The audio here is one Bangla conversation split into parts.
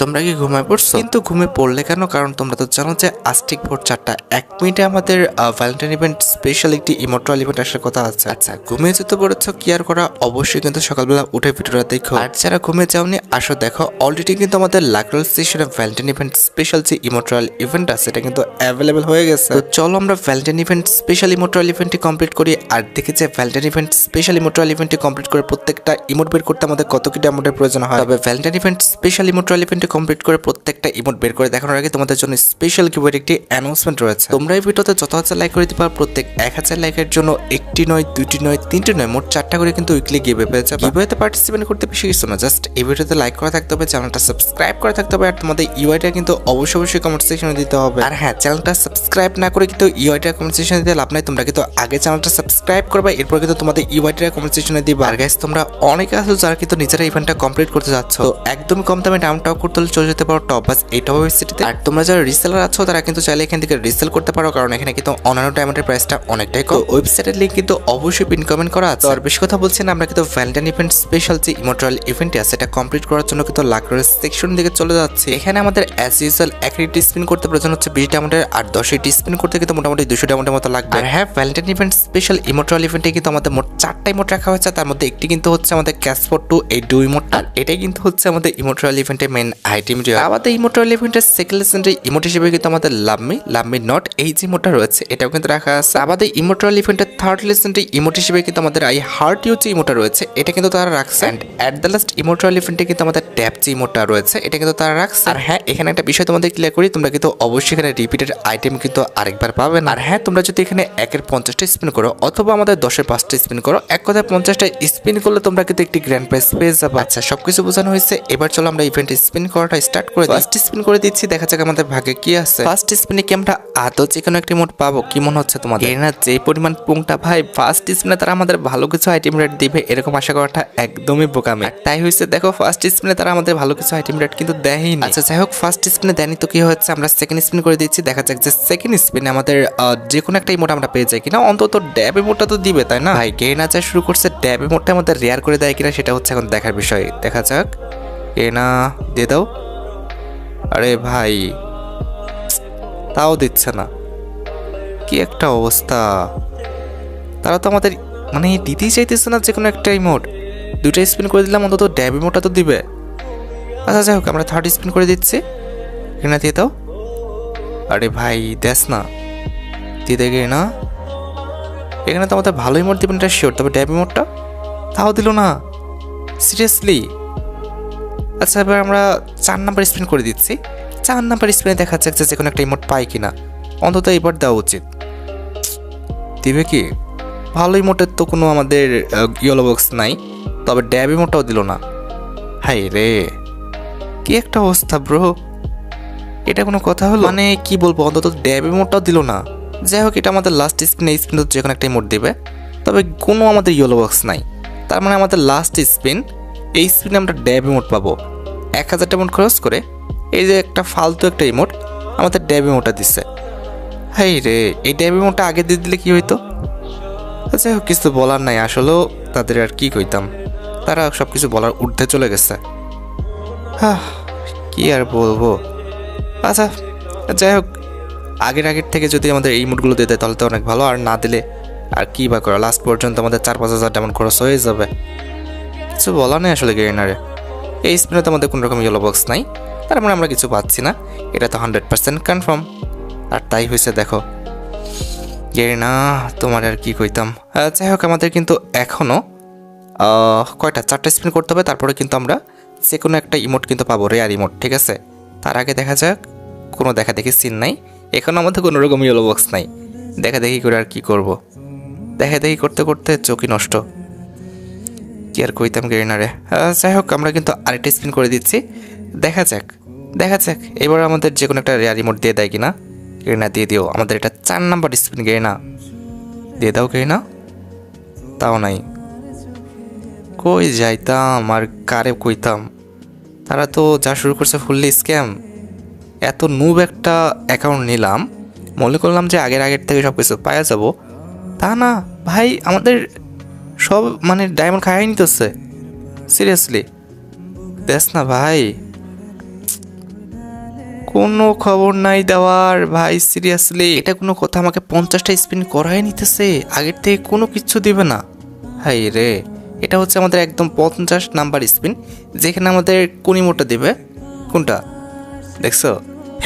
তোমরা কি ঘুমায় পড়ছো? কিন্তু ঘুমিয়ে পড়লে কেন? কারণ তোমরা তো জানো যে আজ ঠিক ভোর 4টা 1 মিনিটে আমাদের ভ্যালেন্টাইন ইভেন্ট স্পেশাল একটি ইমোর্টাল ইভেন্ট আসার কথা আছে। আচ্ছা, ঘুমিয়ে যেতে পড়েছো, কি আর করা, অবশ্যই কিন্তু সকালবেলা উঠে ভিডিওটা দেখো। আর যারা ঘুমিয়ে যাওনি আসো দেখো, অলরেডি কিন্তু আমাদের লাকরল স্টেশনে ভ্যালেন্টাইন ইভেন্ট স্পেশাল যে ইমোর্টাল ইভেন্ট আছে এটা কিন্তু অ্যাভেলেবেল হয়ে গেছে। তো চলো আমরা ভ্যালেন্টাইন ইভেন্ট স্পেশাল ইমোর্টাল ইভেন্টটি কমপ্লিট করি। আর দেখি যে ভ্যালেন্টাইন ইভেন্ট স্পেশাল ইমোর্টাল ইভেন্টটি কমপ্লিট করে প্রত্যেকটা ইমোট বের করতে আমাদের কত কি ডায়মন্ডের প্রয়োজন হয়। তবে ভ্যালেন্টাইন ইভেন্ট স্পেশাল ইমোর্টাল ইভেন্টটি কমপ্লিট করে প্রত্যেকটা ইমোট বের করে দেখানোর আগে তোমাদের জন্য স্পেশাল গিভওয়ের একটি অ্যানাউন্সমেন্ট রয়েছে। তোমরা এই ভিডিওতে যত হাজার লাইক করে দিতে পারো, প্রত্যেক 1000 লাইকের জন্য একটি নয়, দুইটি নয়, তিনটি নয়, মোট 4টা করে কিন্তু উইকলি গিভওয়ে পেয়ে যাবে। গিভওয়েতে পার্টিসিপেট করতে বেশি কিছু না, জাস্ট এই ভিডিওতে লাইক করা থাকতে হবে, চ্যানেলটা সাবস্ক্রাইব করা থাকতে হবে, আর তোমাদের ইউআইটা কিন্তু অবশ্যই কমেন্ট সেকশনে দিতে হবে। আর হ্যাঁ, চ্যানেলটা সাবস্ক্রাইব না করে কিন্তু ইউআইটা কমেন্ট সেকশনে দিতে লাভ নাই। তোমরা কিন্তু আগে চ্যানেলটা সাবস্ক্রাইব করবে, এরপর কিন্তু তোমাদের ইউআইটা কমেন্ট সেকশনে দিবে। আর গাইস, তোমরা অনেকে আছো যারা কিন্তু নিজেরা ইভেন্টটা কমপ্লিট করতে যাচ্ছ, তো একদমই কম দামে ডাউন টপ করতে হলে চলে যেতে পারো টপ বাস এই টপ ওয়েবসাইটে। আর তোমরা যারা রিসেলার আছো তারা কিন্তু চাইলে এখান থেকে রিসেল করতে পারো, কারণ এখানে কিন্তু অন্যান্য ডায়মন্ডের প্রাইসটা অনেকটাই কম। ওয়েবসাইটের লিংক কিন্তু অবশ্যই পিন কমেন্ট করা আছে। আর বেশি কথা বলছি না, আমরা কিন্তু ভ্যালেন্টাইন ইভেন্ট স্পেশাল যে ইমোর্টাল ইভেন্টটি আছে এটা কমপ্লিট করার জন্য কিন্তু লাকরল সেকশন দিকে চলে যাচ্ছে। এখানে আমাদের অ্যাজ ইউজুয়াল 1টি স্পিন করতে প্রয়োজন হচ্ছে 20 ডায়মন্ডের, আর 10টি স্পিন করতে কিন্তু মোটামুটি 200 ডায়মন্ডের মতো লাগবে। আর হ্যাঁ, ভ্যালেন্টাইন ইভেন্ট স্পেশাল ইমোর্টাল ইভেন্টে কিন্তু আমাদের মোট 4টা ইমোট রাখা হয়েছে, তার মধ্যে একটি কিন্তু হচ্ছে আমাদের ক্যাসপোর্ট 2 এই 2 ইমোটটা, আর এটাই কিন্তু হচ্ছে আমাদের ইমোর্টাল ইভেন্টের মেইন আইটেম। আমাদের ইমোর্টাল ইভেন্টের সেকেন্ড লেজেন্ডারি ইমোট হিসেবে কিন্তু আমাদের লাভ মি নট এই যে ইমোটটা রয়েছে এটাও কিন্তু রাখা আছে। আমাদের ইমোর্টাল ইভেন্টের থার্ড লেজেন্ডারি ইমোট হিসেবে কিন্তু আমাদের আই হার্ট ইউ যে ইমোটটা রয়েছে এটা কিন্তু তারা রাখছে। And at the last immortal ইভেন্টে কিন্তু আমাদের ট্যাপ যে ইমোটটা রয়েছে এটা কিন্তু তারা রাখছে। আর হ্যাঁ, এখানে একটা বিষয় তোমাদের ক্লিয়ার করি, তোমরা কিন্তু অবশ্যই এখানে রিপিটেড আইটেম কিন্তু আরেকবার পাবে না। আর হ্যাঁ, তোমরা যদি এখানে 1-এর 50টা স্পিন করো অথবা আমাদের 10-এর 5টা স্পিন করো, এক কথায় 50টা স্পিন করলে তোমরা কিন্তু একটি গ্র্যান্ড প্রাইজ পেয়ে যাবে। আচ্ছা, সবকিছু বোঝানো হয়েছে, এবার চলো আমরা ইভেন্ট স্পিন করাটা স্টার্ট করে দিই। ফার্স্ট স্পিন করে দিচ্ছি, দেখা যাক আমাদের ভাগ্যে কি আছে। ফার্স্ট স্পিনে কি আমরা আদৌ যে কোনো একটা ইমোট পাবো? কি মনে হচ্ছে তোমাদের? না, যে পরিমাণ পুংটা ভাই, ফার্স্ট স্পিনে তারা আমাদের ভালো কিছু আইটেম রেট দিবে এরকম আশা করাটা একদমই বোকামি। তাই হয়েছে, দেখো ফার্স্ট স্পিনে তারা আমাদের ভালো কিছু আইটেম রেট কিন্তু দেয়ই না। আচ্ছা যাই হোক, ফার্স্ট স্পিনে দেয়নি তো কি হচ্ছে, আমরা সেকেন্ড স্পিন করে দিচ্ছি, দেখা যাক যে সেকেন্ড স্পিনে আমাদের যে কোনো একটা ইমোট আমরা পেয়ে যাই কিনা। অন্তত ড্যাব ইমোটটা তো দিবে, তাই না ভাই? গেনা যা শুরু করছে, ড্যাব ইমোটটা আমাদের রেয়ার করে দেয় কিনা সেটা হচ্ছে এখন দেখার বিষয়। দেখা যাক, গেনা দিয়ে দাও। আরে ভাই, তাও দিচ্ছে না, কি একটা অবস্থা! তারা তো আমাদের মানে দিতেই চাইতেছে না যে কোনো একটা ইমোট। 2টা স্পিন করে দিলাম, অন্তত ড্যাব ইমোটটা তো দিবে। আচ্ছা যাই হোক, আমরা থার্ড স্পিন করে দিচ্ছি, এখানে দিয়ে দাও। আরে ভাই দেখ না, দিয়ে দেখে না, এখানে তো আমাদের ভালো ইমোট দিবেন এটা শিওর, তবে ড্যাব ইমোটটা তাও দিল না, সিরিয়াসলি। আচ্ছা, এবার আমরা 4 নাম্বার স্পিন করে দিচ্ছি। 4 নাম্বার স্পিনে দেখা যাচ্ছে যে কোনো একটা ইমোট পাই কিনা, অন্তত এবার দেওয়া উচিত। দিবে কি? ভালো ইমোটের তো কোনো আমাদের ইয়েলো বক্স নাই, তবে ড্যাব ইমোটটাও দিল না। হাই রে, কি একটা অবস্থা ব্রো, এটা কোনো কথা হলো? মানে কি বলবো, অন্তত ড্যাব ইমোটটাও দিল না। যাই হোক, এটা আমাদের লাস্ট স্পিন, এই স্পিন তো যে কোনো একটা ইমোট দিবে, তবে কোনো আমাদের ইয়েলো বক্স নাই। তার মানে আমাদের লাস্ট স্পিন, এই স্পিনে আমরা ড্যাব ইমোট পাবো। 1000 ইমোট খরচ করে এই যে একটা ফালতু একটা ইমোট আমাদের ড্যাব ইমোটটা দিচ্ছে। হাই রে, এই ড্যাব ইমোটটা আগে দিয়ে দিলে কি হইতো? যাই হোক, কিছু বলার নাই, আসলেও তাদের আর কি কইতাম, তারা সব কিছু বলার ঊর্ধ্বে চলে গেছে। হ্যাঁ, কি আর বলবো। আচ্ছা যাই হোক, আগের থেকে যদি আমাদের এই ইমোটগুলো দিয়ে দেয় তাহলে তো অনেক ভালো, আর না দিলে আর কি বা করা, লাস্ট পর্যন্ত আমাদের 4-5 হাজার ডায়মন্ড খরচ হয়ে যাবে। কিছু বলা নেই আসলে গেরিনারে। এই স্পিনে তো আমাদের কোনো রকম ইয়েলো বক্স নাই, তার মানে আমরা কিছু পাচ্ছি না, এটা তো 100% কনফার্ম। আর তাই হয়েছে, দেখো গেরিনা, তোমার আর কি কইতাম। যাই হোক, আমাদের কিন্তু এখনও কয়টা 4টা স্পিন করতে হবে, তারপরে কিন্তু আমরা যে কোনো একটা ইমোট কিন্তু পাবো, রেয়ার ইমোট, ঠিক আছে? তার আগে দেখা যাক, কোনো দেখা দেখি সিন নাই, এখনও আমাদের কোনো রকম ইয়েলো বক্স নাই। দেখা দেখি করে আর কি করব, দেখা দেখি করতে করতে চোখই নষ্ট, কি আর কইতাম গেরিনারে। যাই হোক, আমরা কিন্তু আরেকটা স্পিন করে দিচ্ছি, দেখা যাক এবার আমাদের যে কোনো একটা রেয়ার ইমোট দিয়ে দেয় কিনা। গেরিনা দিয়ে দিও, আমাদের এটা 4 নাম্বার স্পিন, গেরিনা দিয়ে দাও। গেরিনা তাও নাই, কই যাইতাম আর কারে কইতাম, তারা তো যা শুরু করছে ফুললি স্ক্যাম। এত নুব একটা অ্যাকাউন্ট নিলাম, মনে করলাম যে আগের থেকে সব কিছু পাওয়া যাবো, তা না ভাই, আমাদের সব মানে ডায়মন্ড খাইয়ে নিতেছে, সিরিয়াসলি। দেখ না ভাই, কোনো খবর নাই দেওয়ার ভাই, সিরিয়াসলি এটা কোনো কথা? আমাকে 50টা স্পিন করাই নিতেছে, আগের থেকে কোনো কিছু দিবে না। হাই রে, এটা হচ্ছে আমাদের একদম 50 নাম্বার স্পিন, যেখানে আমাদের কোন ইমোটটা দিবে। কোনটা দেখছো?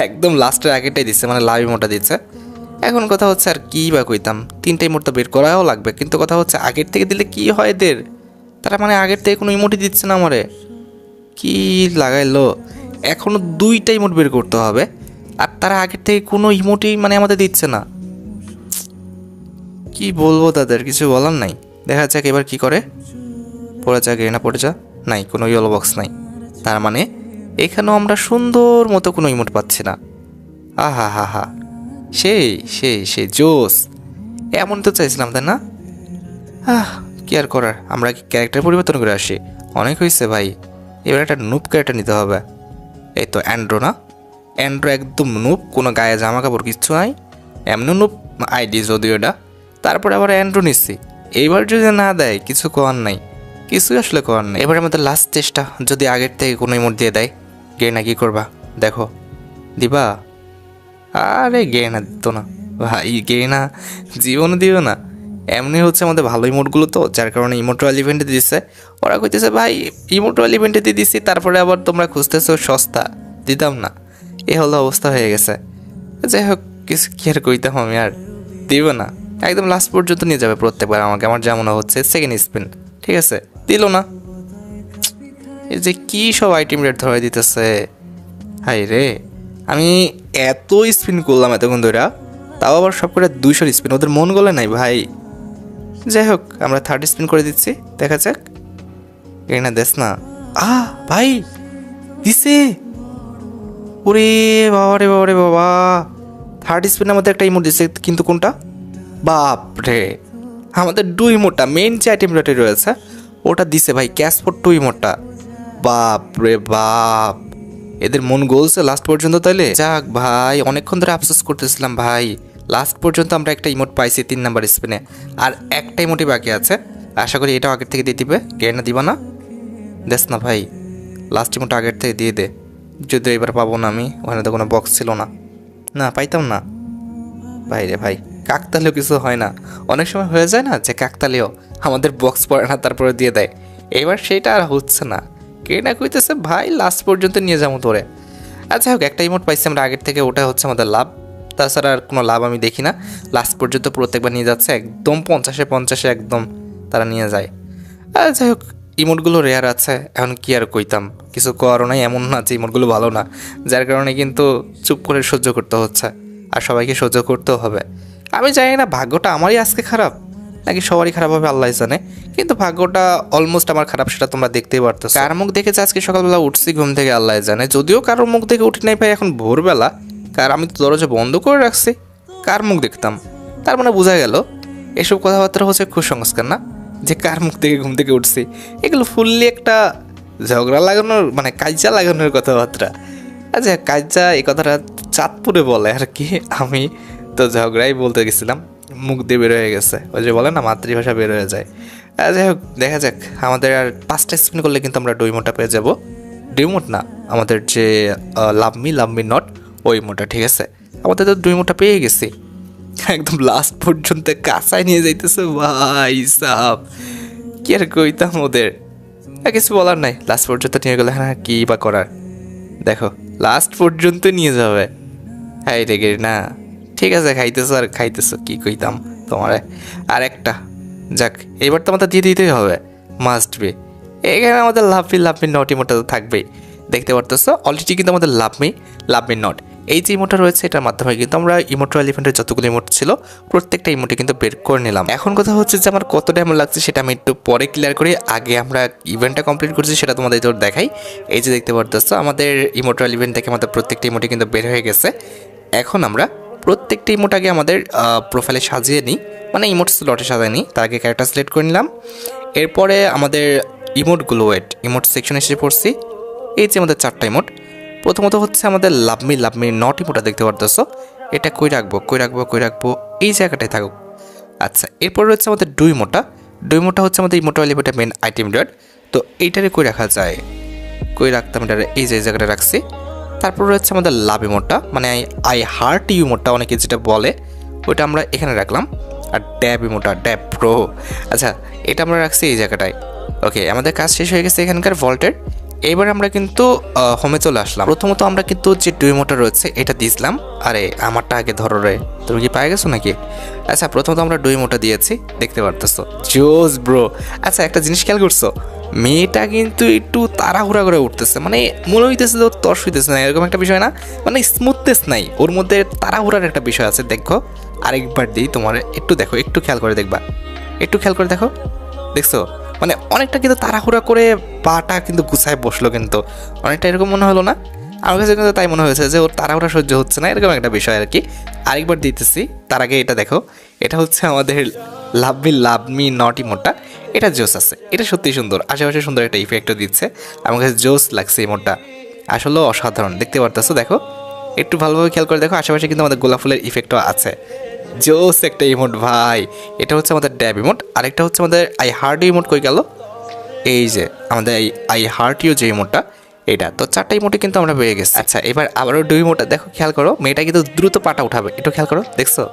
একদম লাস্টের আগেরটাই দিচ্ছে, মানে লাভ ইমোটটা দিচ্ছে। এখন কথা হচ্ছে আর কি বা কইতাম, 3টা ইমোট তো বের করাও লাগবে, কিন্তু কথা হচ্ছে আগের থেকে দিলে কি হয় এদের? তারা মানে আগের থেকে কোনো ইমোটই দিচ্ছে না আমারে, কি লাগাইলো? এখনো 2টা ইমোট বের করতে হবে, আর তারা আগের থেকে কোনো ইমোটই মানে আমাদের দিচ্ছে না। কি বলবো তাদের, কিছু বলার নাই। দেখা যাক এবার কি করে। পড়ে যা গেনা, পড়ে যা। নাই, কোনো ইয়েলো বক্স নাই, তার মানে এখানেও আমরা সুন্দর মতো কোনো ইমোট পাচ্ছি না। আহা হা হা, সেই সেই সেই জোস, এমন তো চাইছিলাম তাই না? কি আর করার, আমরা কি ক্যারেক্টার পরিবর্তন করে আসি? অনেক হয়েছে ভাই, এবার একটা নুপ ক্যারেক্টার নিতে হবে। এই তো অ্যান্ড্রো না, অ্যান্ড্রো একদম নুপ, কোনো গায়ে জামা কাপড় কিচ্ছু নাই, এমনি নুপ আইডি যদিও এটা। তারপরে আবার অ্যান্ড্রো নিচ্ছি, এইবার যদি না দেয় কিছু করার নাই, কিছুই আসলে করার নেই। এবার আমাদের লাস্ট চেষ্টা, যদি আগের থেকে কোনো ইমোট দিয়ে দেয়। গেনা কি করবা দেখো, দিবা? আরে গেনা দিত না ভাই, গেনা জীবনও দিও না। এমনি হচ্ছে আমাদের ভালো ইমোটগুলো তো, যার কারণে ইমোট্রাল ইভেন্টে দিচ্ছে। ওরা কইতেছে ভাই ইমোট্রাল ইভেন্টে দিয়ে দিচ্ছি, তারপরে আবার তোমরা খুঁজতেছো সস্তা, দিতাম না। এ হলো অবস্থা হয়ে গেছে। যাই হোক, কিছু কি আর কইতাম, আমি আর দিব না। একদম লাস্ট পর্যন্ত নিয়ে যাবে প্রত্যেকবার আমাকে, আমার যেমন হচ্ছে সেকেন্ড স্পিন। ঠিক আছে, দিল না। এই যে কি সব আইটেম রেট ধরে দিতেছে, হাই রে। আমি এত স্পিন করলাম এতক্ষণ ধরে, তাও আবার সব করে 200 স্পিন, ওদের মন গলে নাই ভাই। যাই হোক, আমরা 3rd স্পিন করে দিচ্ছি, দেখা যাক। এই না দেশ না, ভাই দিছে। ওরে বাবা রে বাবা রে বাবা, 3rd স্পিন আমাদের একটা ইমোট দিচ্ছে, কিন্তু কোনটা? বাপ রে, আমাদের 2 ইমোটটা মেইন যে আইটেম রেটে রয়েছে ওটা দিছে ভাই, ক্যাশ ফর 2 ইমোটটা। বাপ রে বাপ, এদের মন গলছে লাস্ট পর্যন্ত। তাইলে যাক ভাই, অনেকক্ষণ ধরে আফসোস করতেছিলাম ভাই, লাস্ট পর্যন্ত আমরা একটা ইমোট পাইছি 3 নাম্বার স্পিনে, আর একটা ইমোটই বাকি আছে। আশা করি এটাও আগের থেকে দিয়ে দিবে। গেনা দিবা না? দেখ না ভাই, লাস্ট ইমোট আগের থেকে দিয়ে দে। যদিও এবার পাবো না আমি, ওখানে তো কোনো বক্স ছিল না, না পাইতাম না ভাই রে ভাই। কাকতালেও কিছু হয় না, অনেক সময় হয়ে যায় না যে কাকতালেও আমাদের বক্স পড়ে না, তারপরে দিয়ে দেয়। এবার সেটা আর হচ্ছে না, কে না কইতেছে ভাই লাস্ট পর্যন্ত নিয়ে যাবো তোরে। আচ্ছা হোক, একটা ইমোট পাইছি আমরা আগের থেকে, ওটা হচ্ছে আমাদের লাভ। তাছাড়া আর কোনো লাভ আমি দেখি না। লাস্ট পর্যন্ত প্রত্যেকবার নিয়ে যাচ্ছে একদম 50-50 একদম তারা নিয়ে যায়। আর যাই হোক, ইমোটগুলো রেয়ার আছে, এখন কি আর কইতাম, কিছু করারও নাই। এমন না যে ইমোটগুলো ভালো না, যার কারণে কিন্তু চুপ করে সহ্য করতে হচ্ছে, আর সবাইকে সহ্য করতেও হবে। আমি জানি না ভাগ্যটা আমারই আজকে খারাপ নাকি সবারই খারাপ হবে, আল্লাহ জানে। কিন্তু ভাগ্যটা অলমোস্ট আমার খারাপ, সেটা তোমরা দেখতেই পারতেছো। কার মুখ দেখেছে আজকে সকালবেলা উঠছি ঘুম থেকে আল্লাহ জানে, যদিও কারোর মুখ দেখে উঠি নাই ভাই এখন ভোরবেলা, কার আমি তো দরজা বন্ধ করে রাখছি, কার মুখ দেখতাম? তার মানে বোঝা গেল এসব কথাবার্তা হচ্ছে কুসংস্কার না, যে কার মুখ থেকে ঘুম থেকে উঠছি। এগুলো ফুললি একটা ঝগড়া লাগানোর, মানে কাজা লাগানোর কথাবার্তা। আচ্ছা কাজা, এই কথাটা চাঁদপুরে বলে আর কি, আমি তো ঝগড়াই বলতে গেছিলাম, মুখ দিয়ে বের হয়ে গেছে, ওই যে বলে না মাতৃভাষা বের হয়ে যায়। যাই হোক, দেখা যাক। আমাদের আর 5টা স্পিন করলে কিন্তু আমরা ডুইমোটা পেয়ে যাবো। ডুইমোট না, আমাদের যে লাভ মি নট, ওই মোটা। ঠিক আছে, আমাদের তো ডুইমোটা পেয়ে গেছি। একদম লাস্ট পর্যন্ত কাঁচায় নিয়ে যাইতেছে ভাই সাহ, কি আর কইতাম ওদের, কিছু বলার নাই। লাস্ট পর্যন্ত নিয়ে গেলে হ্যাঁ, কি বা করার। দেখো লাস্ট পর্যন্ত নিয়ে যাবে, হাই রেগে না। ঠিক আছে, খাইতেছো আর খাইতেছো, কি কইতাম তোমার। আর একটা যাক, এবার তো আমাদের দিয়ে দিতেই হবে, মাস্ট বি। এখানে আমাদের লাভ মি নট ইমোটা তো থাকবেই, দেখতে পারতেছো অলরেডি কিন্তু আমাদের লাভ মি নট এই যে ইমোটা রয়েছে, এটার মাধ্যমে কিন্তু আমরা ইমোট্রাল ইভেন্টের যতগুলো ইমোট ছিল প্রত্যেকটা ইমোটে কিন্তু বের করে নিলাম। এখন কথা হচ্ছে যে আমার কত টাইম লাগছে সেটা আমি একটু পরে ক্লিয়ার করি, আগে আমরা ইভেন্টটা কমপ্লিট করছি সেটা তোমাদের তোর দেখাই। এই যে দেখতে পারতেছো আমাদের ইমোট্রাল ইভেন্ট থেকে আমাদের প্রত্যেকটা ইমোটে কিন্তু বের হয়ে গেছে। এখন আমরা প্রত্যেকটা ইমোট আগে আমাদের প্রোফাইলে সাজিয়ে নিই, মানে ইমোট স্লটে সাজিয়ে নিই। তার আগে ক্যারেক্টার সিলেক্ট করে নিলাম। এরপরে আমাদের ইমোটগুলো ইমোট সেকশনে এসে পড়ছি। এই যে আমাদের 4টা ইমোট, প্রথমত হচ্ছে আমাদের লাভ মি নট ইমোটা দেখতে পারতেছো, এটা কই রাখবো এই জায়গাটায় থাকুক। আচ্ছা, এরপর রয়েছে আমাদের ডুইমোটা হচ্ছে আমাদের ইমোটা এলিভেটার মেন আইটেম ডট। তো এইটারে কই রাখা যায়, কই রাখতাম, এটা এই যে জায়গাটা রাখছি। তারপর রয়েছে আমাদের লাভ ইমোটটা, মানে আই হার্ট ইউ ইমোটটা অনেকে যেটা বলে, ওইটা আমরা এখানে রাখলাম। আর ড্যাব ইমোটা, ড্যাব প্রো, আচ্ছা এটা আমরা রাখছি এই জায়গাটায়। ওকে, আমাদের কাজ শেষ হয়ে গেছে এখানকার ভল্টের। এবার আমরা কিন্তু হোমে চলে আসলাম। প্রথমত আমরা কিন্তু যে ডু ইমোটা রয়েছে এটা দিয়েছিলাম। আরে আমারটা আগে ধরো রে, তুমি কি পেয়ে গেছো নাকি? আচ্ছা প্রথমত আমরা ডু ইমোটা দিয়েছি, দেখতে পারতেছো, জোস ব্রো। আচ্ছা একটা জিনিস খেয়াল করছো, মেয়েটা কিন্তু একটু তাড়াহুড়া করে উঠতেছে, মানে মনে হইতেছে যে ওর তর্স হইতেছে না, এরকম একটা বিষয় না, মানে স্মুথনেস নাই ওর মধ্যে, তাড়াহুড়ার একটা বিষয় আছে। দেখো আরেকবার দিই তোমার, একটু দেখো, একটু খেয়াল করে দেখবা, একটু খেয়াল করে দেখো, দেখছো মানে অনেকটা কিন্তু তাড়াহুড়া করে পাটা কিন্তু গুছায় বসলো, কিন্তু অনেকটা এরকম মনে হলো না? আমার কাছে কিন্তু তাই মনে হয়েছে যে ওর তাড়াহুড়া সহ্য হচ্ছে না, এরকম একটা বিষয় আর কি। আরেকবার দিতেছি, তার আগে এটা দেখো, এটা হচ্ছে আমাদের লাভ মি নট ইমোটটা, এটা জোস আছে, এটা সত্যিই সুন্দর, আশেপাশে সুন্দর একটা ইফেক্টও দিচ্ছে, আমার কাছে জোস লাগছে ইমোটটা, আসলে অসাধারণ। দেখতে পারতেছো, দেখো একটু ভালোভাবে খেয়াল করে দেখো, আশেপাশে কিন্তু আমাদের গোলাপ ফুলের ইফেক্টও আছে, জোস একটা ইমোট ভাই। এটা হচ্ছে আমাদের ড্যাব ইমোট, আরেকটা হচ্ছে আমাদের আই হার্ট ইমোট, কই গেল? এই যে আমাদের এই আই হার্ট ইউ যে ইমোটটা, এটা তো 4টা ইমোটে কিন্তু আমরা পেয়ে গেছি। আচ্ছা এবার আবারও ডু ইমোটটা দেখো, খেয়াল করো, মেয়েটা কিন্তু দ্রুত পাটা উঠাবে, একটু খেয়াল করো, দেখছো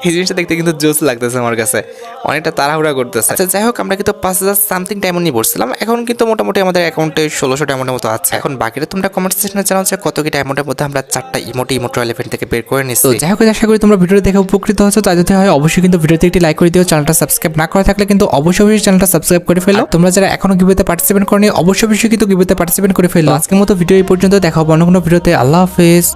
এই জিনিসটা দেখতে কিন্তু জোস লাগতেছে আমার কাছে, অনেকটা তাড়াহুড়া করতেছে। আচ্ছা যাই হোক, আমরা কিন্তু 5000 সামথিং ডায়মন্ড নিয়ে বসছিলাম, এখন কিন্তু মোটামুটি আমাদের অ্যাকাউন্টে 1600 ডায়মন্ডের মতো আছে। এখন বাকিটা তোমরা কমেন্ট সেকশনে জানাও যে কত কি ডায়মন্ডের মধ্যে আমরা 4টা ইমোট রয়্যাল ইভেন্ট থেকে বের করে নিচ্ছি। যাই হোক, আশা করি তোমরা ভিডিওটা দেখে উপকৃত হয়েছো। তাই যদি হয় অবশ্যই কিন্তু ভিডিওতে একটি লাইক করে দিও, চ্যানেলটা সাবস্ক্রাইব না করা থাকলে কিন্তু অবশ্যই চ্যানেলটা সাবস্ক্রাইব করে ফেলো। তোমরা যারা এখনো গিভওয়েতে পার্টিসিপেট করনি অবশ্যই কিন্তু গিভওয়েতে পার্টিসিপেট করে ফেলো। আজকের মতো ভিডিও এই পর্যন্ত, দেখা হবে অন্য কোনো ভিডিওতে। আল্লাহ হাফেজ।